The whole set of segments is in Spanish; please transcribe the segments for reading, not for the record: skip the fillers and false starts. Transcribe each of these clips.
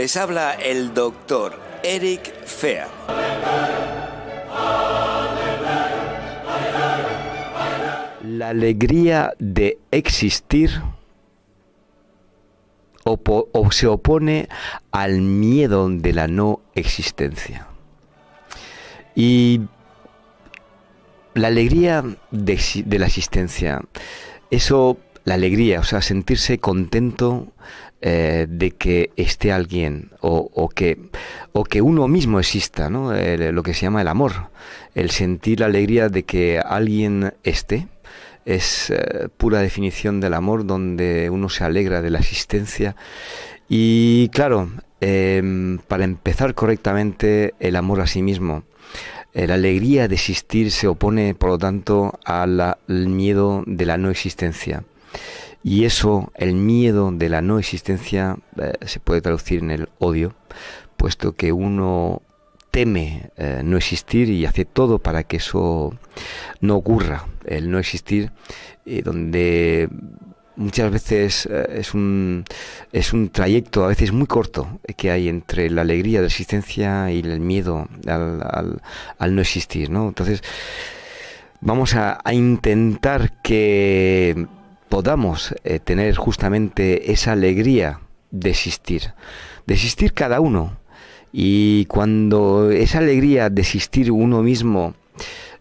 Les habla el doctor Eric Fehr. La alegría de existir o se opone al miedo de la no existencia. Y la alegría de la existencia, eso, la alegría, o sea, sentirse contento de que esté alguien o que uno mismo exista, ¿no? Lo que se llama el amor, el sentir la alegría de que alguien esté, es pura definición del amor, donde uno se alegra de la existencia. Y claro, para empezar correctamente, el amor a sí mismo, la alegría de existir se opone, por lo tanto, al miedo de la no existencia. Y eso, el miedo de la no existencia, se puede traducir en el odio, puesto que uno teme no existir y hace todo para que eso no ocurra, el no existir, donde muchas veces es un trayecto a veces muy corto que hay entre la alegría de la existencia y el miedo al no existir, ¿no? Entonces vamos a intentar que podamos tener justamente esa alegría de existir cada uno. Y cuando esa alegría de existir uno mismo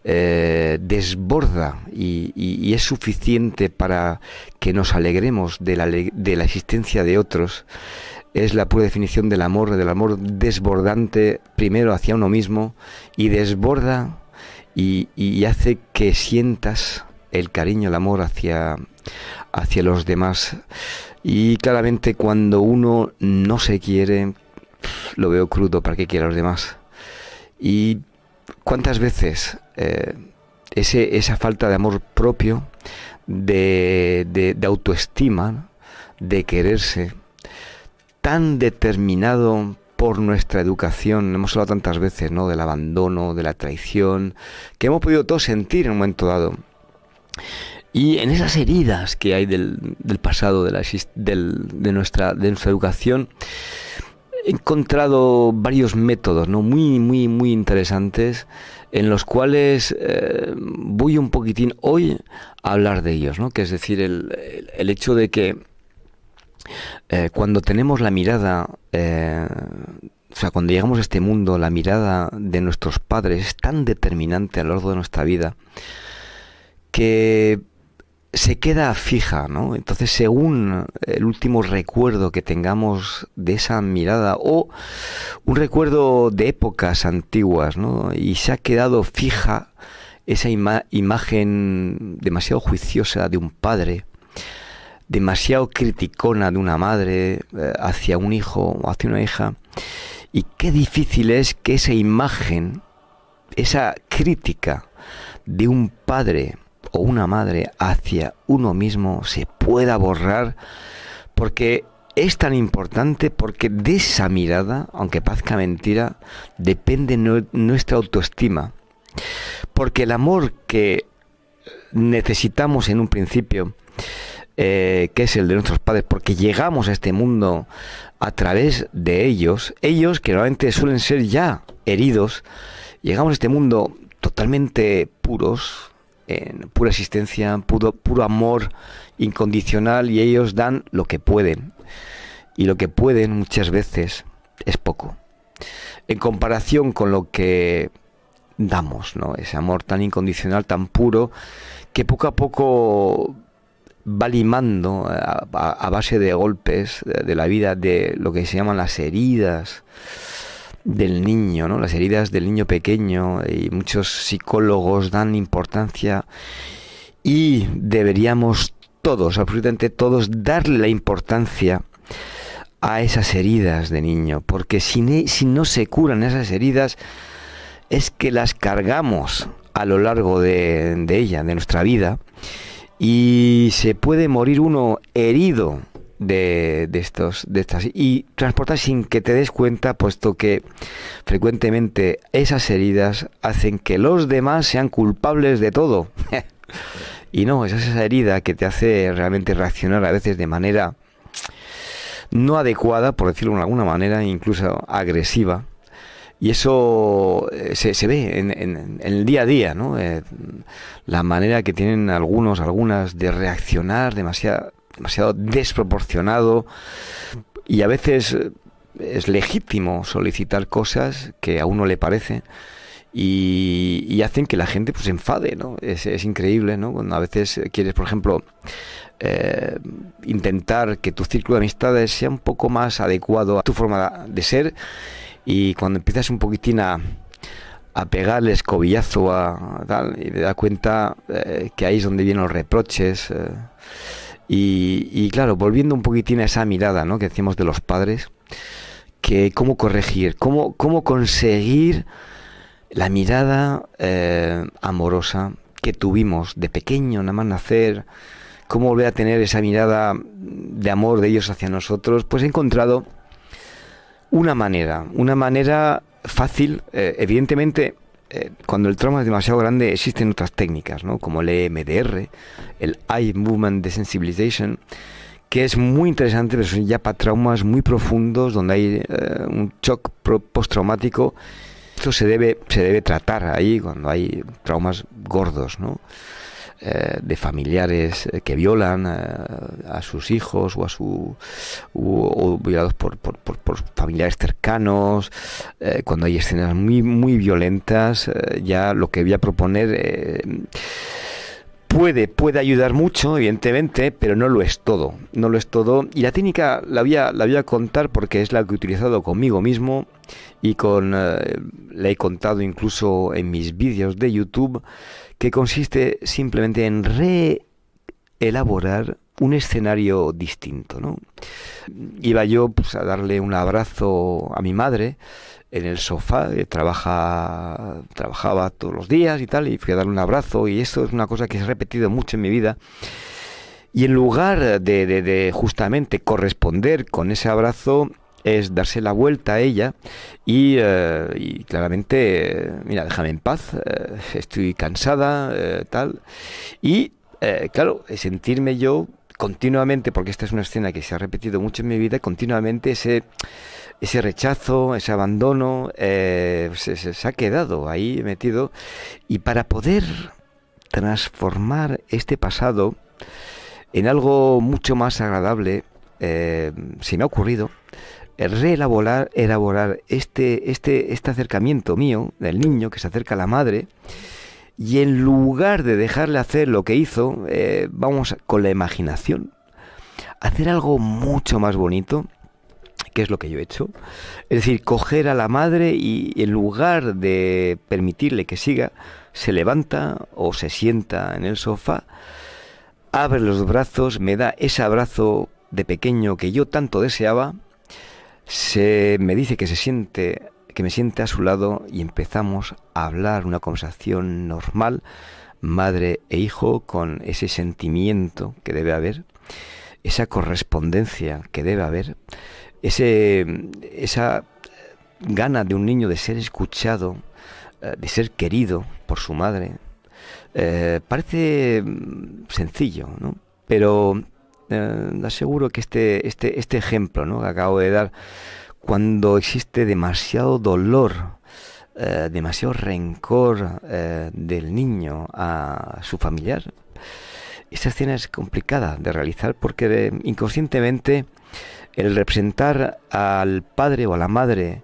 desborda y es suficiente para que nos alegremos de la existencia de otros, es la pura definición del amor desbordante, primero hacia uno mismo, y desborda y hace que sientas el cariño, el amor hacia los demás. Y claramente cuando uno no se quiere, lo veo crudo, ¿para qué quiere a los demás? Y cuántas veces esa falta de amor propio, de autoestima, de quererse, tan determinado por nuestra educación, hemos hablado tantas veces, ¿no?, del abandono, de la traición, que hemos podido todos sentir en un momento dado. Y en esas heridas que hay del pasado, de nuestra educación, he encontrado varios métodos, ¿no?, muy interesantes, en los cuales voy un poquitín hoy a hablar de ellos, ¿no? Que es decir, el hecho de que cuando tenemos la mirada, o sea, cuando llegamos a este mundo, la mirada de nuestros padres es tan determinante a lo largo de nuestra vida que se queda fija, ¿no? Entonces, según el último recuerdo que tengamos de esa mirada, o un recuerdo de épocas antiguas, ¿no?, y se ha quedado fija esa imagen demasiado juiciosa de un padre, demasiado criticona de una madre hacia un hijo o hacia una hija, y qué difícil es que esa imagen, esa crítica de un padre o una madre hacia uno mismo se pueda borrar, porque es tan importante, porque de esa mirada, aunque parezca mentira, depende nuestra autoestima, porque el amor que necesitamos en un principio, que es el de nuestros padres, porque llegamos a este mundo a través de ellos que normalmente suelen ser ya heridos, llegamos a este mundo totalmente puros, en pura existencia, puro amor incondicional, y ellos dan lo que pueden, y lo que pueden muchas veces es poco en comparación con lo que damos, ¿no? Ese amor tan incondicional, tan puro, que poco a poco va limando a base de golpes de la vida, de lo que se llaman las heridas del niño, ¿no? Las heridas del niño pequeño, y muchos psicólogos dan importancia, y deberíamos todos, absolutamente todos, darle la importancia a esas heridas de niño, porque si no se curan esas heridas, es que las cargamos a lo largo de nuestra vida, y se puede morir uno herido de estas, y transportar sin que te des cuenta, puesto que frecuentemente esas heridas hacen que los demás sean culpables de todo. Y no, es esa herida que te hace realmente reaccionar a veces de manera no adecuada, por decirlo de alguna manera, incluso agresiva. Y eso se ve en el día a día, ¿no? La manera que tienen algunas de reaccionar demasiado desproporcionado, y a veces es legítimo solicitar cosas que a uno le parece, y hacen que la gente pues se enfade, ¿no? Es increíble, ¿no? Cuando a veces quieres, por ejemplo, intentar que tu círculo de amistades sea un poco más adecuado a tu forma de ser, y cuando empiezas un poquitín a pegarle escobillazo a tal, y te das cuenta que ahí es donde vienen los reproches, y claro, volviendo un poquitín a esa mirada, ¿no?, que decíamos de los padres, que cómo corregir, cómo conseguir la mirada amorosa que tuvimos de pequeño, nada más nacer, cómo volver a tener esa mirada de amor de ellos hacia nosotros. Pues he encontrado una manera fácil. Evidentemente, cuando el trauma es demasiado grande, existen otras técnicas, ¿no?, como el EMDR, el Eye Movement Desensitization, que es muy interesante, pero son ya para traumas muy profundos, donde hay un shock postraumático. Esto se debe tratar ahí cuando hay traumas gordos, ¿no?, de familiares que violan a sus hijos, o violados por familiares cercanos. Cuando hay escenas muy violentas, ya lo que voy a proponer puede ayudar mucho, evidentemente, pero no lo es todo. Y la técnica la voy a contar porque es la que he utilizado conmigo mismo, y la he contado incluso en mis vídeos de YouTube, que consiste simplemente en reelaborar un escenario distinto, ¿no? Iba yo pues a darle un abrazo a mi madre en el sofá, trabajaba todos los días y tal, y fui a darle un abrazo, y esto es una cosa que he repetido mucho en mi vida. Y en lugar de justamente corresponder con ese abrazo, es darse la vuelta a ella y claramente, mira, déjame en paz, estoy cansada, tal. Y claro, sentirme yo continuamente, porque esta es una escena que se ha repetido mucho en mi vida, continuamente ese rechazo, ese abandono, se ha quedado ahí metido. Y para poder transformar este pasado en algo mucho más agradable, se me ha ocurrido elaborar este acercamiento mío del niño que se acerca a la madre, y en lugar de dejarle hacer lo que hizo, vamos con la imaginación hacer algo mucho más bonito, que es lo que yo he hecho. Es decir, coger a la madre y en lugar de permitirle que siga, se levanta o se sienta en el sofá, abre los brazos, me da ese abrazo de pequeño que yo tanto deseaba, me dice que me siente a su lado, y empezamos a hablar una conversación normal, madre e hijo, con ese sentimiento que debe haber, esa correspondencia que debe haber, esa gana de un niño de ser escuchado, de ser querido por su madre. Parece sencillo, ¿no? Pero aseguro que este ejemplo, ¿no?, que acabo de dar, cuando existe demasiado dolor, demasiado rencor del niño a su familiar, esa escena es complicada de realizar, porque inconscientemente el representar al padre o a la madre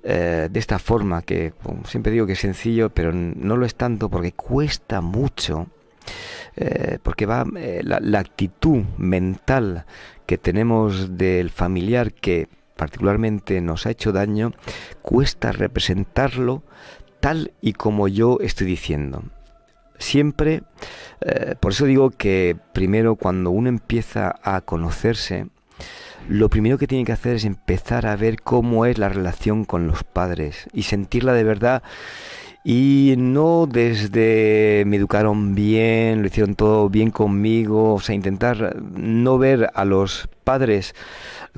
de esta forma, que siempre digo que es sencillo, pero no lo es tanto, porque cuesta mucho, porque va la actitud mental que tenemos del familiar que particularmente nos ha hecho daño, cuesta representarlo tal y como yo estoy diciendo. Siempre, por eso digo que primero, cuando uno empieza a conocerse, lo primero que tiene que hacer es empezar a ver cómo es la relación con los padres y sentirla de verdad, y no desde me educaron bien, lo hicieron todo bien conmigo, o sea, intentar no ver a los padres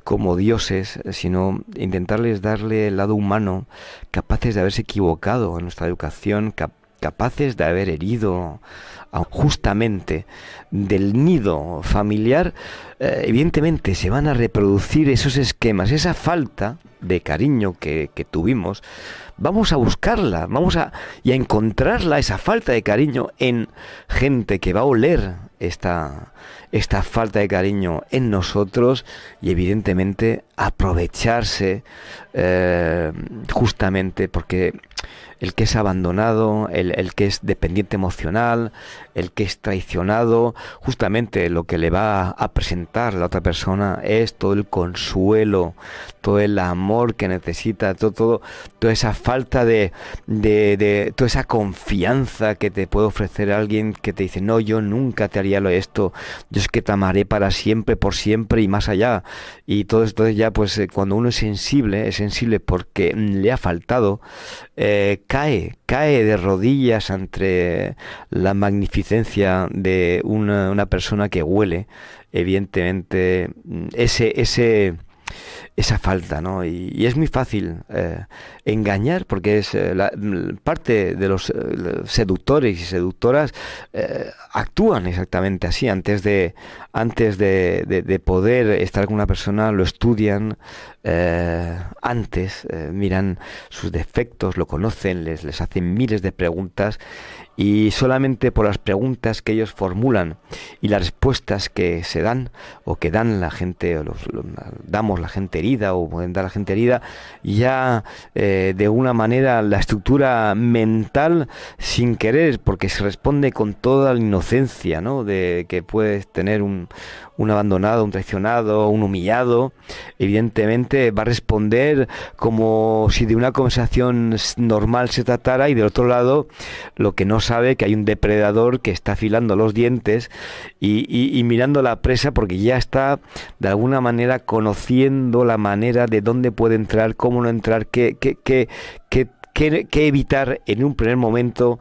como dioses, sino intentarles darle el lado humano, capaces de haberse equivocado en nuestra educación, capaces de haber herido justamente del nido familiar, evidentemente se van a reproducir esos esquemas, esa falta de cariño que tuvimos. Vamos a buscarla, y a encontrarla, esa falta de cariño, en gente que va a oler esta falta de cariño en nosotros, y evidentemente aprovecharse, justamente porque el que es abandonado, el que es dependiente emocional, el que es traicionado, justamente lo que le va a presentar la otra persona es todo el consuelo, todo el amor que necesita, toda esa falta de toda esa confianza que te puede ofrecer alguien que te dice: no, yo nunca te haría esto, yo es que te amaré para siempre, por siempre y más allá. Y todo esto ya, pues cuando uno es sensible porque le ha faltado, cae de rodillas ante la magnificencia de una persona que huele, evidentemente, esa falta, ¿no? Y es muy fácil engañar, porque es parte de los seductores y seductoras actúan exactamente así. Antes de poder estar con una persona, lo estudian antes, miran sus defectos, lo conocen, les hacen miles de preguntas, y solamente por las preguntas que ellos formulan y las respuestas que se dan, o que dan la gente, o damos la gente herida, o pueden dar la gente herida, ya de una manera la estructura mental, sin querer, porque se responde con toda la inocencia, ¿no?, de que puedes tener un abandonado, un traicionado, un humillado, evidentemente va a responder como si de una conversación normal se tratara, y del otro lado lo que no sabe, que hay un depredador que está afilando los dientes y mirando la presa, porque ya está de alguna manera conociendo la manera de dónde puede entrar, cómo no entrar, qué evitar en un primer momento,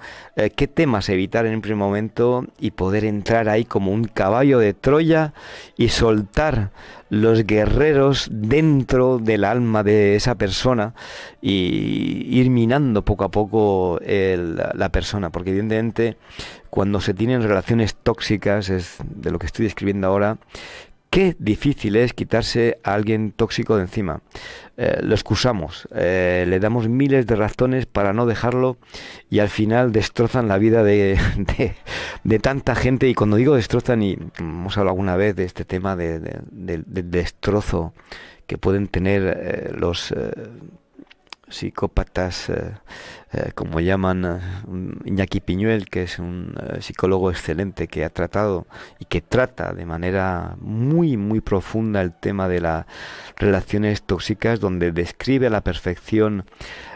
qué temas evitar en un primer momento, y poder entrar ahí como un caballo de Troya y soltar los guerreros dentro del alma de esa persona, y ir minando poco a poco la persona, porque evidentemente cuando se tienen relaciones tóxicas, es de lo que estoy describiendo ahora, qué difícil es quitarse a alguien tóxico de encima. Lo excusamos, le damos miles de razones para no dejarlo, y al final destrozan la vida de tanta gente. Y cuando digo destrozan, y hemos hablado alguna vez de este tema del destrozo que pueden tener los psicópatas, como llaman Iñaki Piñuel, que es un psicólogo excelente, que ha tratado y que trata de manera muy muy profunda el tema de las relaciones tóxicas, donde describe a la perfección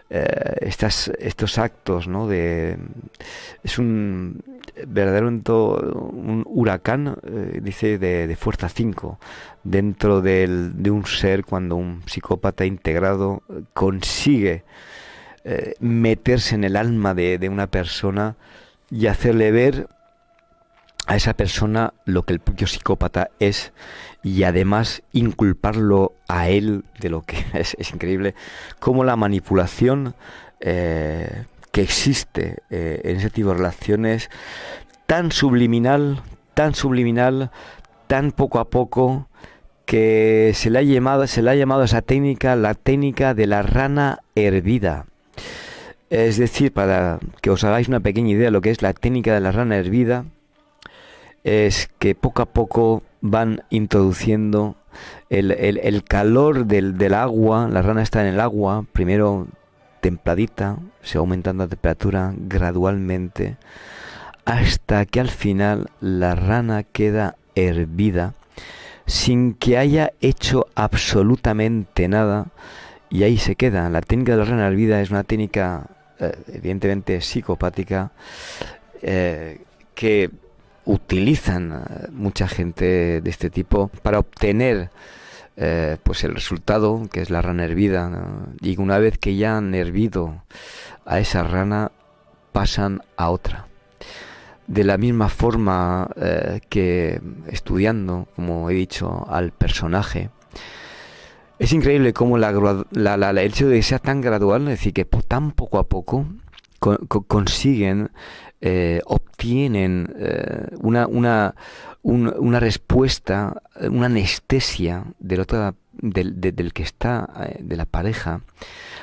estos actos, ¿no? Es un verdadero un huracán, dice, de fuerza 5 dentro de un ser, cuando un psicópata integrado consigue meterse en el alma de una persona y hacerle ver a esa persona lo que el propio psicópata es, y además inculparlo a él de lo que es increíble cómo la manipulación que existe en ese tipo de relaciones, tan subliminal, tan poco a poco, que se le ha llamado a esa técnica la técnica de la rana hervida. Es decir, para que os hagáis una pequeña idea de lo que es la técnica de la rana hervida, es que poco a poco van introduciendo el calor del agua. La rana está en el agua, primero templadita, se va aumentando la temperatura gradualmente, hasta que al final la rana queda hervida, sin que haya hecho absolutamente nada, y ahí se queda. La técnica de la rana hervida es una técnica evidentemente psicopática, que utilizan mucha gente de este tipo para obtener pues el resultado, que es la rana hervida, ¿no? Y una vez que ya han hervido a esa rana, pasan a otra. De la misma forma que estudiando, como he dicho, al personaje, es increíble cómo el hecho de que sea tan gradual, es decir, que tan poco a poco consiguen obtienen una respuesta, una anestesia del que está, de la pareja.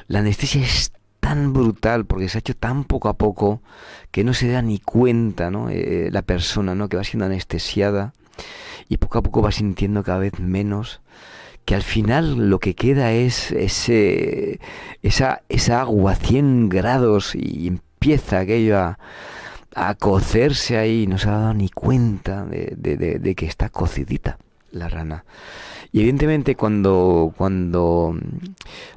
La anestesia es tan brutal porque se ha hecho tan poco a poco que no se da ni cuenta, ¿no? La persona, ¿no? Que va siendo anestesiada y poco a poco va sintiendo cada vez menos, que al final lo que queda es esa agua a 100 grados y empieza aquello a cocerse ahí y no se ha dado ni cuenta de que está cocidita la rana. Y evidentemente lo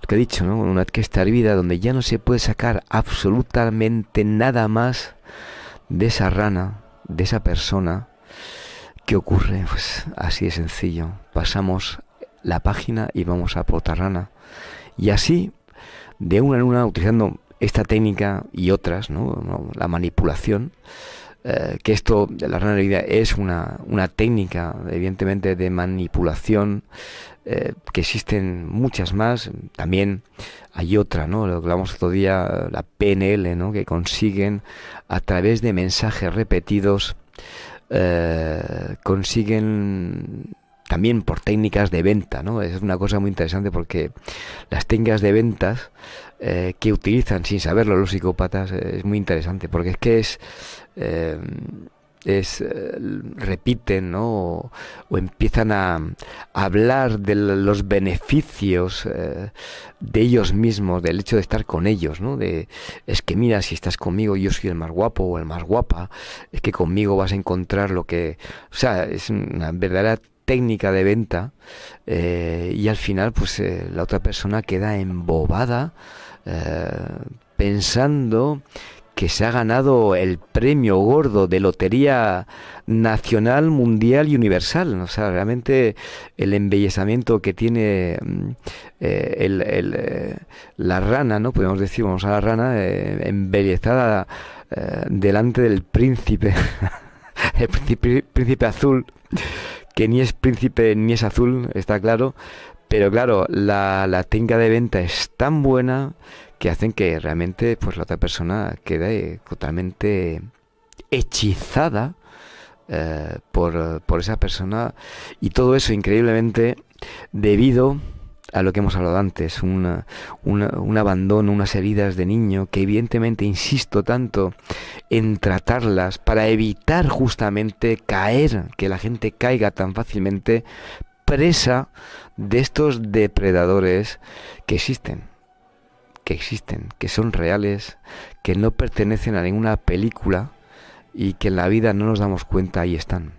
que he dicho, ¿no? Una vez que está hervida, donde ya no se puede sacar absolutamente nada más de esa rana, de esa persona, ¿qué ocurre? Pues así de sencillo. Pasamos la página y vamos a por otra rana. Y así, de una en una, utilizando esta técnica y otras, ¿no? La manipulación, que esto de la rana hervida es una técnica, evidentemente, de manipulación, que existen muchas más. También hay otra, ¿no? Lo que hablamos otro día, la PNL, ¿no? Que consiguen, a través de mensajes repetidos, consiguen también por técnicas de venta, ¿no? Es una cosa muy interesante porque las técnicas de ventas que utilizan sin saberlo los psicópatas es muy interesante porque es que repiten, ¿no? O empiezan a hablar de los beneficios de ellos mismos, del hecho de estar con ellos, ¿no? Es que mira, si estás conmigo yo soy el más guapo o el más guapa, es que conmigo vas a encontrar lo que... O sea, es una verdadera técnica de venta, y al final pues la otra persona queda embobada, pensando que se ha ganado el premio gordo de lotería nacional, mundial y universal. O sea, realmente el embellecimiento que tiene la rana, ¿no? Podemos decir, vamos a la rana embellezada delante del príncipe, el príncipe azul, que ni es príncipe ni es azul, está claro, pero claro, la técnica de venta es tan buena que hacen que realmente pues la otra persona quede totalmente hechizada por esa persona, y todo eso increíblemente debido a lo que hemos hablado antes, un abandono, unas heridas de niño que evidentemente insisto tanto en tratarlas para evitar justamente que la gente caiga tan fácilmente presa de estos depredadores que existen, que son reales, que no pertenecen a ninguna película y que en la vida no nos damos cuenta, ahí están.